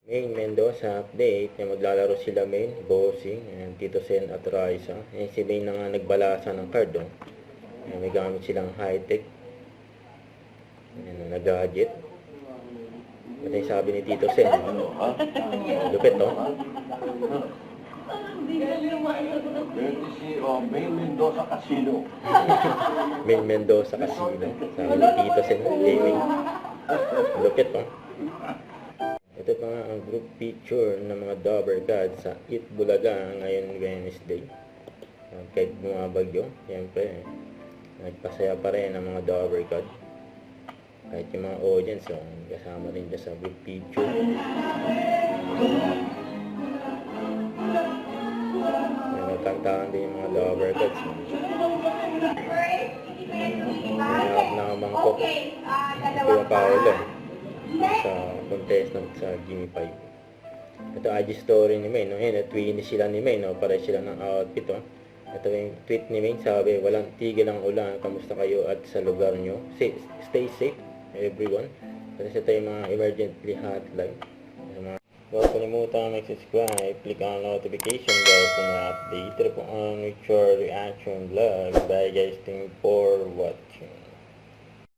Main Mendoza update, yung maglalaro sila Main, Bossing, and Tito Sen at Raisa. Ayan si Main na nga nagbalasa ng card, oh. Ayan, may gamit silang high-tech. Ayan, nag-gadget. Ito yung sabi ni Tito Sen. Lupit, oh. Main Mendoza Casino. Main Mendoza Casino. Sabi ni Tito Sen Gaming. Lupit, oh. Ito pa nga ang group picture ng mga Dobber Gods sa Eat Bulaga ngayon Wednesday. Kahit bumabagyo, siyempre, nagpasaya pa rin ang mga Dobber God. Kahit yung mga audience, kasama rin dyan sa group picture. Nagkantaan din yung mga Dobber Gods. Nakamangkok. Ito yung Paolo sa contestant sa Jimmy 5. Ito IG story ni May, no? Yan, tweet sila ni May, no? Pare sila ng outfit, oh. Ito yung tweet ni May, sabi, walang tigil ang ulan, kamusta kayo at sa lugar nyo? Stay safe, everyone. Kasi ito yung mga emergency hotline. Huwag kalimutan mag-subscribe, click ang notification bell kung ma-update. Ito po ang Richard Reaction Vlog. Bye guys, thank you for watching.